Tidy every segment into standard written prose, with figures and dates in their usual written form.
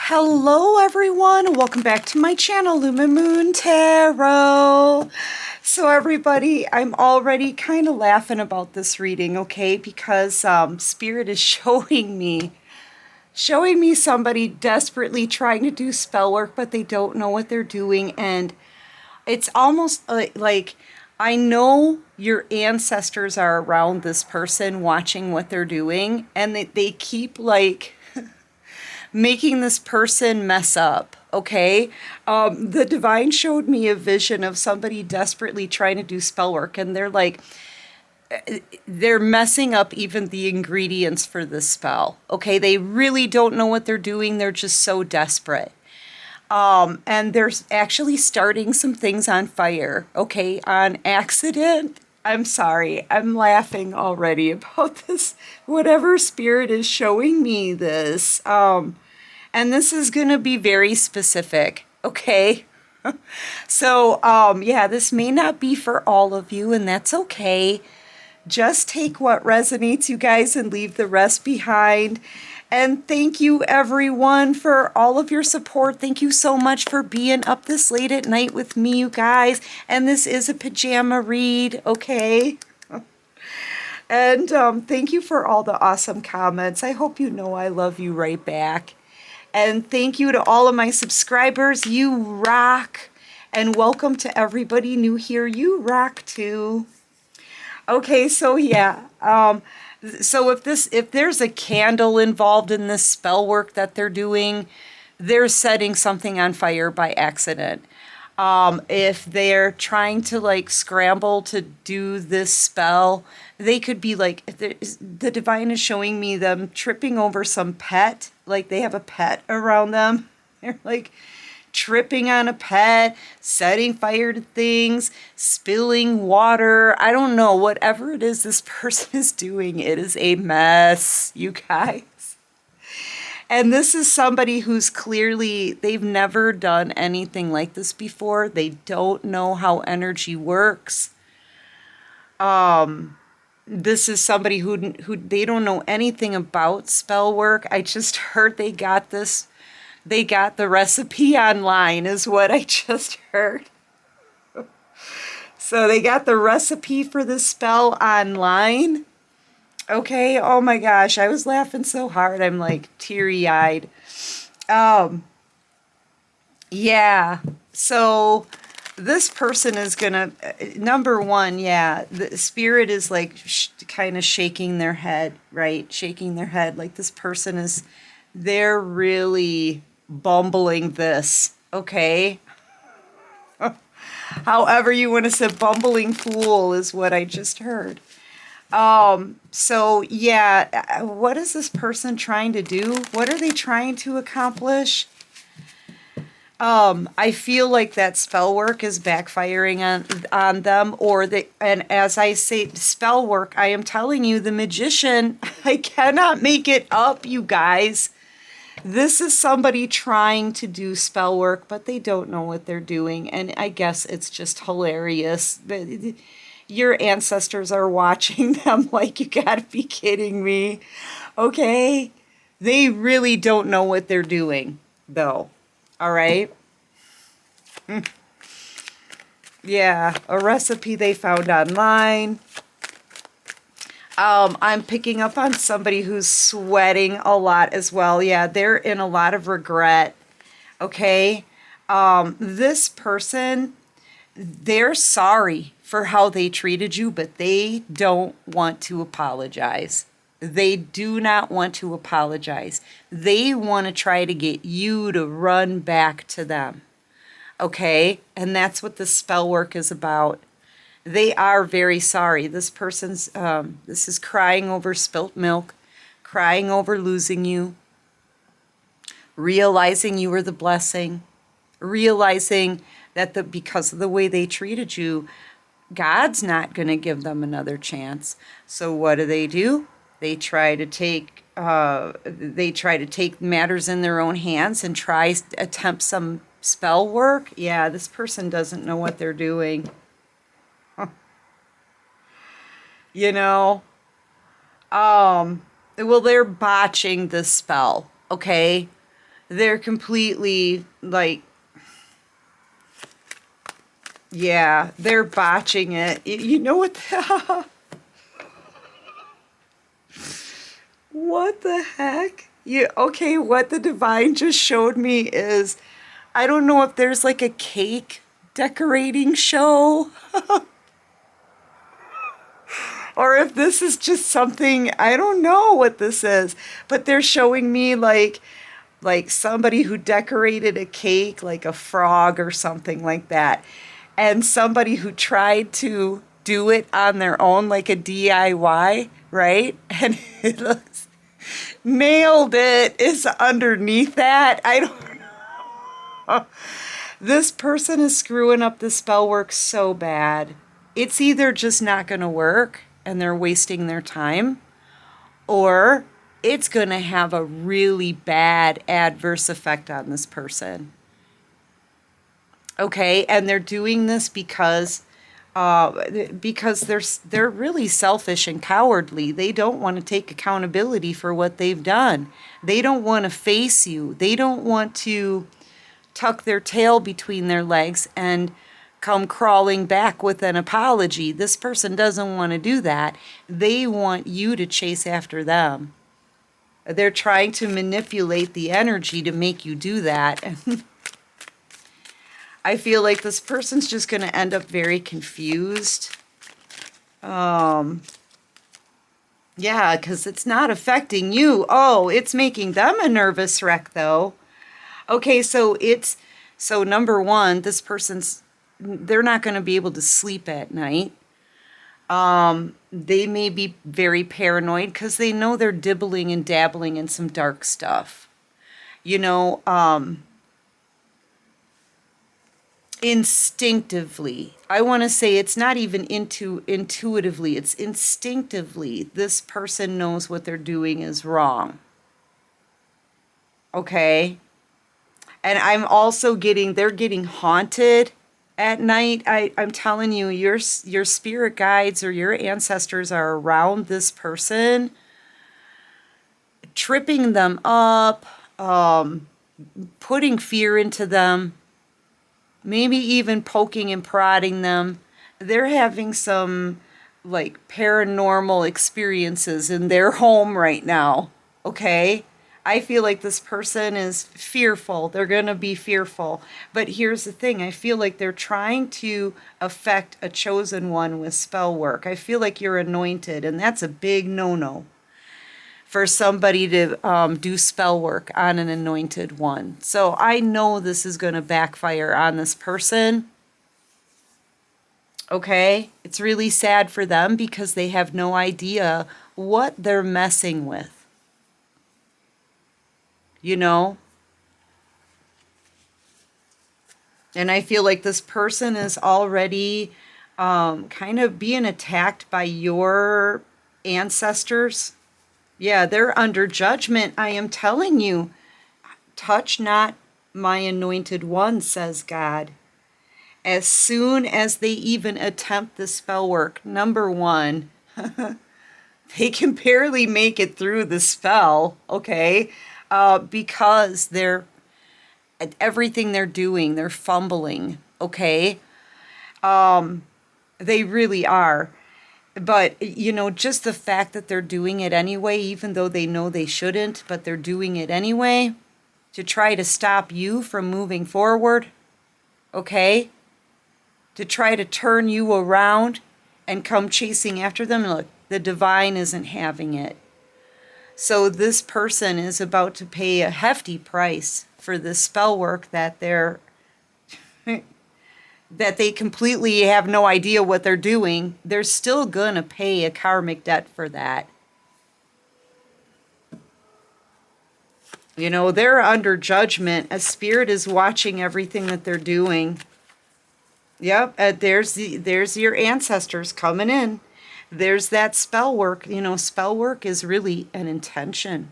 Hello everyone, welcome back to my channel, Lumen Moon Tarot. So everybody, I'm already kind of laughing about this reading, okay? Because Spirit is showing me somebody desperately trying to do spell work, but they don't know what they're doing. And it's almost like I know your ancestors are around this person watching what they're doing, and they keep like making this person mess up, okay? The divine showed me a vision of somebody desperately trying to do spell work, and they're messing up even the ingredients for the spell, okay? They really don't know what they're doing. They're just so desperate. And they're actually starting some things on fire, okay, on accident. I'm sorry, I'm laughing already about this. Whatever spirit is showing me this. And this is going to be very specific, okay? So, yeah, this may not be for all of you, and that's okay. Just take what resonates, you guys, and leave the rest behind. And thank you, everyone, for all of your support. Thank you so much for being up this late at night with me, you guys. And this is a pajama read, okay? And thank you for all the awesome comments. I hope you know I love you right back. And thank you to all of my subscribers. You rock. And welcome to everybody new here. You rock too. Okay, so yeah. So if there's a candle involved in this spell work that they're doing, they're setting something on fire by accident. If they're trying to like scramble to do this spell, they could be like, the divine is showing me them tripping over some pet, like they have a pet around them. They're like tripping on a pet, setting fire to things, spilling water. I don't know, whatever it is this person is doing, it is a mess, you guys. And this is somebody who's clearly, they've never done anything like this before. They don't know how energy works. This is somebody who they don't know anything about spell work. I just heard they got the recipe online is what I just heard. So they got the recipe for this spell online. Okay, oh my gosh, I was laughing so hard, I'm like teary-eyed. Yeah, so this person is gonna, number one, yeah, the spirit is like kind of shaking their head, right? Shaking their head, like this person is, they're really bumbling this, okay? However you want to say bumbling fool is what I just heard. So yeah, what is this person trying to do? What are they trying to accomplish? I feel like that spell work is backfiring on them, and as I say spell work, I am telling you, the magician, I cannot make it up, you guys. This is somebody trying to do spell work, but they don't know what they're doing, and I guess it's just hilarious. Your ancestors are watching them like, you gotta be kidding me. Okay? They really don't know what they're doing, though. All right? Yeah, a recipe they found online. I'm picking up on somebody who's sweating a lot as well. Yeah, they're in a lot of regret. Okay? This person, they're sorry for how they treated you, but they don't want to apologize. They do not want to apologize. They want to try to get you to run back to them. Okay? And that's what the spell work is about. They are very sorry. This person's, this is crying over spilt milk, crying over losing you, realizing you were the blessing, realizing that because of the way they treated you, God's not going to give them another chance. So what do? They try to take matters in their own hands and attempt some spell work. Yeah, this person doesn't know what they're doing. You know, well, they're botching the spell, okay? They're completely like, yeah, they're botching it. You know what? What the heck? Okay, what the divine just showed me is, I don't know if there's like a cake decorating show or if this is just something, I don't know what this is, but they're showing me like somebody who decorated a cake like a frog or something like that, and somebody who tried to do it on their own like a DIY, right? And it looks, nailed it is underneath that. I don't know. This person is screwing up the spell work so bad. It's either just not going to work and they're wasting their time, or it's going to have a really bad adverse effect on this person. Okay, and they're doing this because they're really selfish and cowardly. They don't want to take accountability for what they've done. They don't want to face you. They don't want to tuck their tail between their legs and come crawling back with an apology. This person doesn't want to do that. They want you to chase after them. They're trying to manipulate the energy to make you do that. I feel like this person's just going to end up very confused. Yeah, because it's not affecting you. Oh, it's making them a nervous wreck, though. Okay, so number one, this person's, they're not going to be able to sleep at night. They may be very paranoid because they know they're dibbling and dabbling in some dark stuff. You know, instinctively, I want to say it's not even intuitively, it's instinctively, this person knows what they're doing is wrong. Okay? And I'm also they're getting haunted at night. I'm telling you, your spirit guides or your ancestors are around this person, tripping them up, putting fear into them, maybe even poking and prodding them. They're having some like paranormal experiences in their home right now, okay? I feel like this person is fearful. They're going to be fearful. But here's the thing. I feel like they're trying to affect a chosen one with spell work. I feel like you're anointed, and that's a big no-no for somebody to do spell work on an anointed one. So I know this is going to backfire on this person. Okay? It's really sad for them because they have no idea what they're messing with. You know? And I feel like this person is already kind of being attacked by your ancestors. Yeah, they're under judgment. I am telling you, touch not my anointed one, says God. As soon as they even attempt the spell work, number one, they can barely make it through the spell, okay? Because everything they're doing, they're fumbling, okay? They really are. But, you know, just the fact that they're doing it anyway, even though they know they shouldn't, but they're doing it anyway to try to stop you from moving forward, okay? To try to turn you around and come chasing after them. Look, the divine isn't having it. So this person is about to pay a hefty price for this spell work that that they completely have no idea what they're doing. They're still gonna pay a karmic debt for that. You know, they're under judgment. A spirit is watching everything that they're doing. Yep, there's your ancestors coming in. There's that spell work. You know, spell work is really an intention.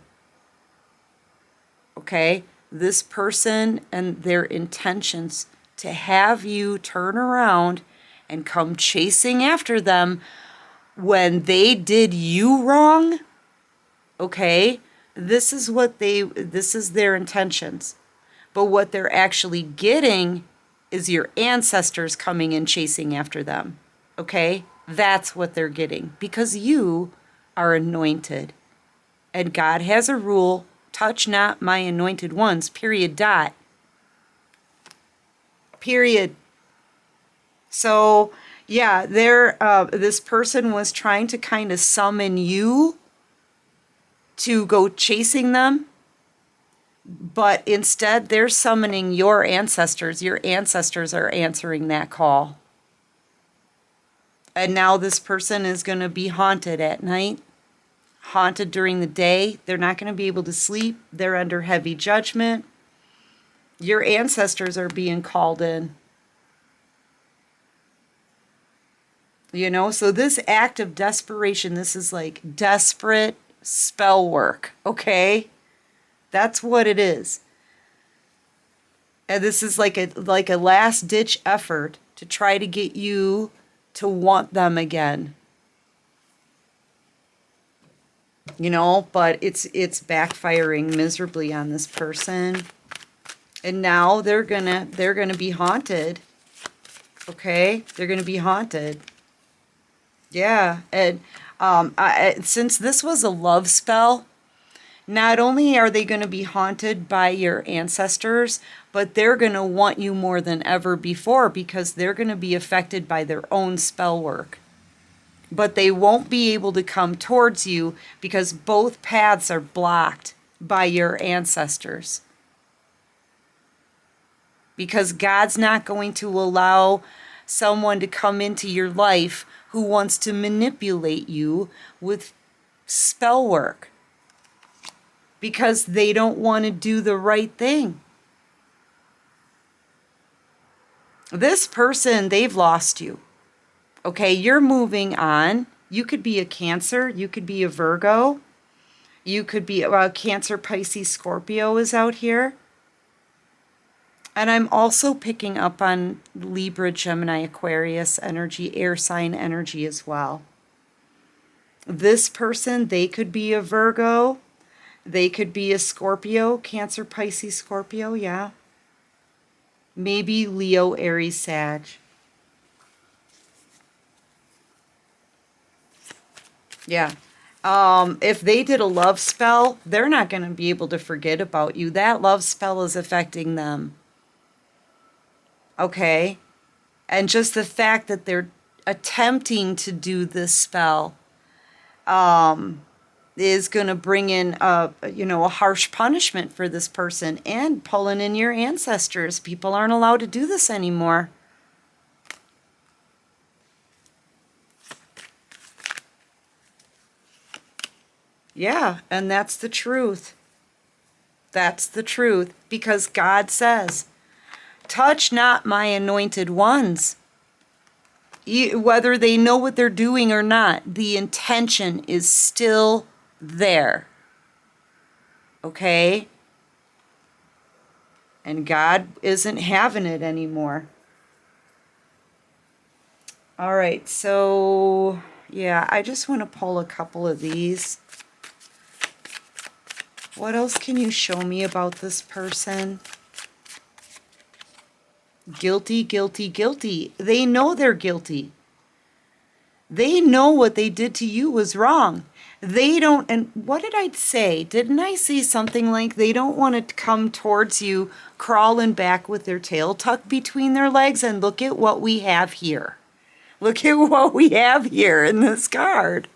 Okay? This person and their intentions to have you turn around and come chasing after them when they did you wrong, okay? This is their intentions. But what they're actually getting is your ancestors coming and chasing after them. Okay? That's what they're getting because you are anointed. And God has a rule, touch not my anointed ones, period, dot. Period. So, yeah, this person was trying to kind of summon you to go chasing them, but instead they're summoning your ancestors. Your ancestors are answering that call. And now this person is going to be haunted at night, haunted during the day. They're not going to be able to sleep. They're under heavy judgment. Your ancestors are being called in. You know, so this act of desperation, this is like desperate spell work, okay? That's what it is. And this is like a last ditch effort to try to get you to want them again. You know, but it's backfiring miserably on this person. And now they're gonna be haunted. Okay? They're gonna be haunted. Yeah, and since this was a love spell, not only are they going to be haunted by your ancestors, but they're going to want you more than ever before because they're going to be affected by their own spell work. But they won't be able to come towards you because both paths are blocked by your ancestors. Because God's not going to allow someone to come into your life who wants to manipulate you with spell work because they don't want to do the right thing. This person, they've lost you. Okay, you're moving on. You could be a Cancer, you could be a Virgo, you could be a Cancer, Pisces, Scorpio is out here. And I'm also picking up on Libra, Gemini, Aquarius energy, air sign energy as well. This person, they could be a Virgo. They could be a Scorpio, Cancer, Pisces, Scorpio, yeah. Maybe Leo, Aries, Sag. Yeah. If they did a love spell, they're not going to be able to forget about you. That love spell is affecting them. Okay? And just the fact that they're attempting to do this spell is going to bring in a harsh punishment for this person and pulling in your ancestors. People aren't allowed to do this anymore. Yeah, and that's the truth. That's the truth because God says, touch not my anointed ones. Whether they know what they're doing or not, the intention is still there. Okay? And God isn't having it anymore. All right, so yeah, I just want to pull a couple of these. What else can you show me about this person? Guilty, guilty, guilty. They know they're guilty. They know what they did to you was wrong. They don't, and what did I say? Didn't I say something like they don't want to come towards you crawling back with their tail tucked between their legs? And look at what we have here. Look at what we have here in this card.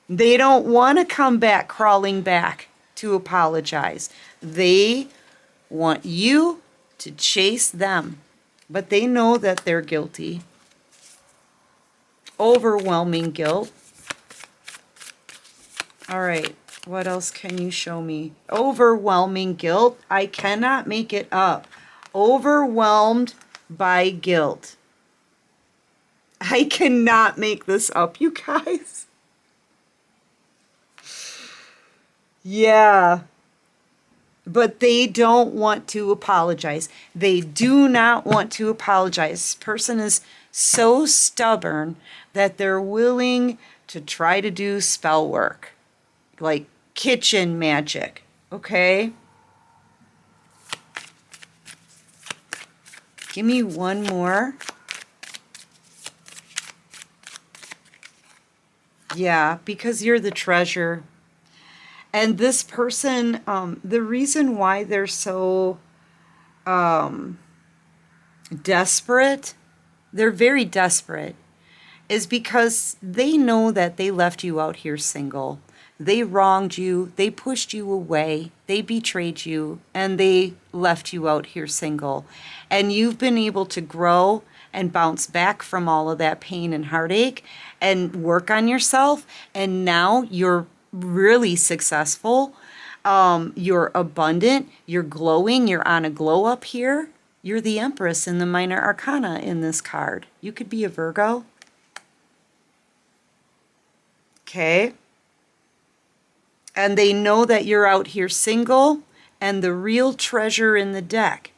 They don't want to come back crawling back to apologize. They want you to chase them, but they know that they're guilty. Overwhelming guilt. All right, what else can you show me? Overwhelming guilt. I cannot make it up. Overwhelmed by guilt. I cannot make this up, you guys. Yeah. But they don't want to apologize. They do not want to apologize. This person is so stubborn that they're willing to try to do spell work. Like kitchen magic, okay? Give me one more. Yeah, because you're the treasure. And this person, the reason why they're so desperate, they're very desperate, is because they know that they left you out here single. They wronged you, they pushed you away, they betrayed you, and they left you out here single. And you've been able to grow and bounce back from all of that pain and heartache and work on yourself. And now you're really successful. You're abundant, you're glowing, you're on a glow up here. You're the Empress in the Minor Arcana in this card. You could be a Virgo. Okay. And they know that you're out here single and the real treasure in the deck.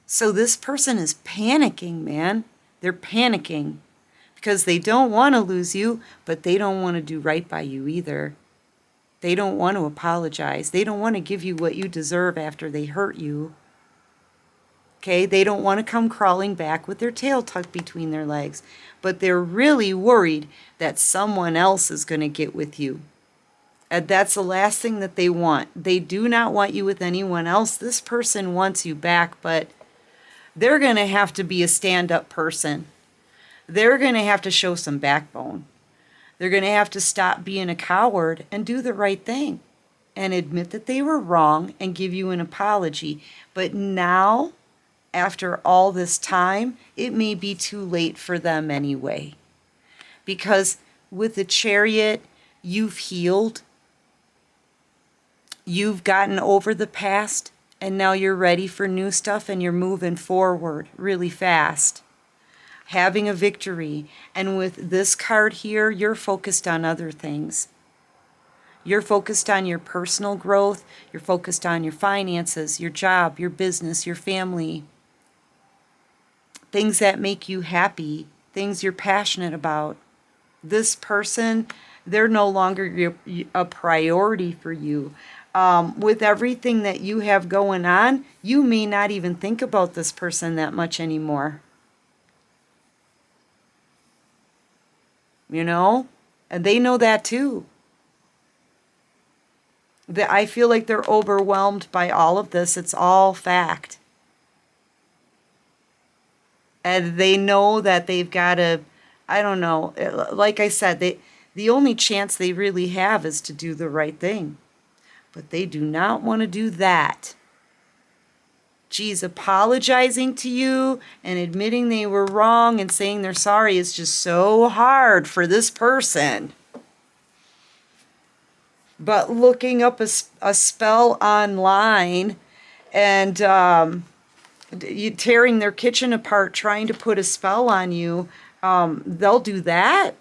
So this person is panicking, man. They're panicking because they don't want to lose you, but they don't want to do right by you either. They don't want to apologize. They don't want to give you what you deserve after they hurt you. Okay, they don't want to come crawling back with their tail tucked between their legs, but they're really worried that someone else is going to get with you. And that's the last thing that they want. They do not want you with anyone else. This person wants you back, but they're going to have to be a stand-up person. They're going to have to show some backbone. They're going to have to stop being a coward and do the right thing and admit that they were wrong and give you an apology. But now, after all this time, it may be too late for them anyway. Because with the Chariot, you've healed. You've gotten over the past, and now you're ready for new stuff, and you're moving forward really fast, having a victory. And with this card here, you're focused on other things. You're focused on your personal growth. You're focused on your finances, your job, your business, your family, things that make you happy, things you're passionate about. This person, they're no longer a priority for you. With everything that you have going on, you may not even think about this person that much anymore. You know? And they know that too. I feel like they're overwhelmed by all of this. It's all fact. And they know that they've got to, I don't know, like I said, the only chance they really have is to do the right thing. But they do not want to do that. Geez, apologizing to you and admitting they were wrong and saying they're sorry is just so hard for this person. But looking up a spell online and tearing their kitchen apart, trying to put a spell on you, they'll do that?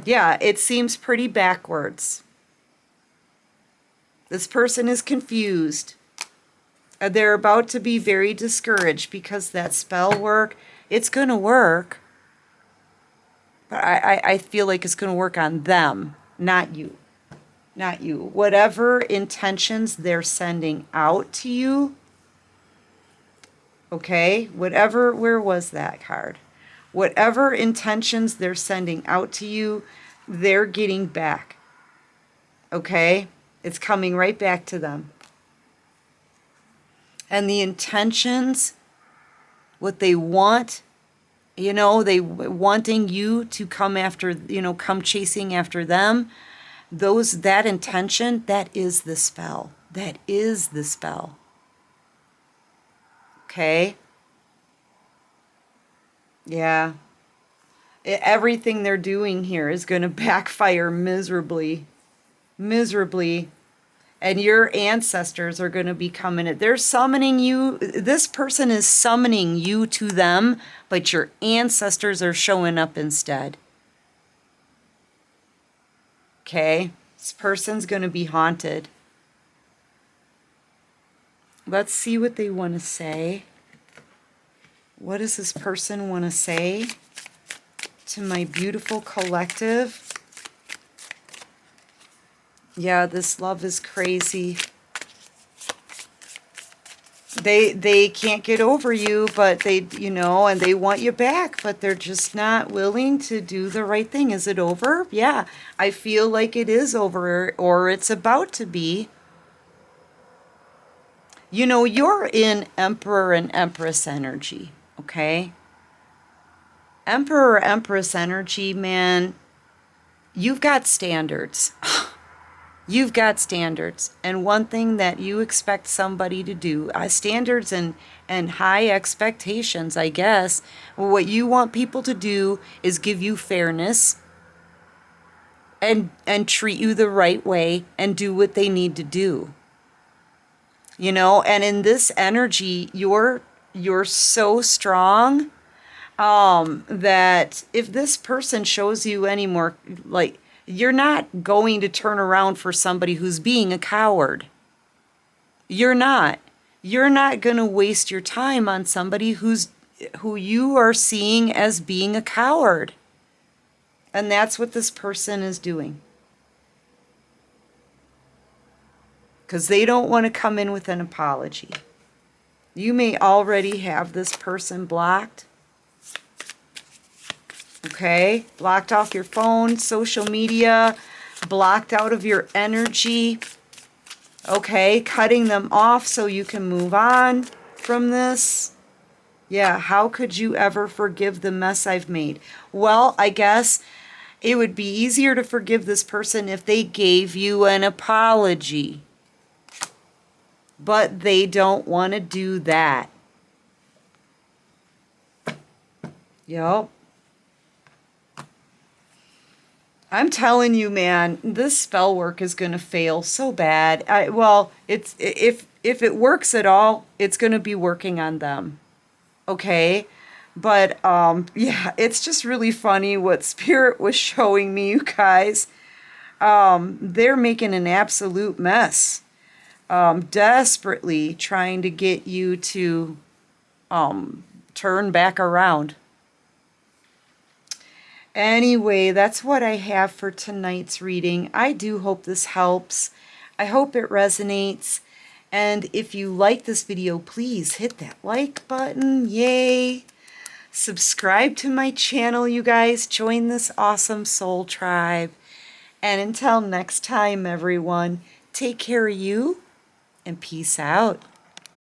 Yeah, it seems pretty backwards. This person is confused. They're about to be very discouraged because that spell work, it's going to work. But I feel like it's going to work on them, not you. Not you. Whatever intentions they're sending out to you, okay? Whatever, where was that card? Whatever intentions they're sending out to you, they're getting back. Okay? It's coming right back to them. And the intentions, what they want, you know, they wanting you to come after, you know, come chasing after them, that intention, that is the spell. That is the spell. Okay? Yeah. Everything they're doing here is going to backfire miserably. Miserably. And your ancestors are going to be coming in. They're summoning you. This person is summoning you to them, but your ancestors are showing up instead. Okay? This person's going to be haunted. Let's see what they want to say. What does this person want to say to my beautiful collective. Yeah, this love is crazy. They can't get over you, but they, you know, and they want you back, but they're just not willing to do the right thing. Is it over? Yeah, I feel like it is over, or it's about to be. You know, you're in Emperor and Empress energy, okay? Emperor, Empress energy, man, you've got standards. You've got standards. And one thing that you expect somebody to do, standards and high expectations, I guess. What you want people to do is give you fairness and treat you the right way and do what they need to do. You know, and in this energy, you're so strong that if this person shows you any more, like, you're not going to turn around for somebody who's being a coward. You're not. You're not going to waste your time on somebody who you are seeing as being a coward. And that's what this person is doing. Because they don't want to come in with an apology. You may already have this person blocked. Okay, blocked off your phone, social media, blocked out of your energy. Okay, cutting them off so you can move on from this. Yeah, how could you ever forgive the mess I've made? Well, I guess it would be easier to forgive this person if they gave you an apology. But they don't want to do that. Yup. I'm telling you, man, this spell work is going to fail so bad. It's if it works at all, it's going to be working on them. Okay? But yeah, it's just really funny what Spirit was showing me, you guys. They're making an absolute mess. Desperately trying to get you to turn back around. Anyway, that's what I have for tonight's reading. I do hope this helps. I hope it resonates. And if you like this video, please hit that like button. Yay! Subscribe to my channel, you guys. Join this awesome soul tribe. And until next time, everyone, take care of you and peace out.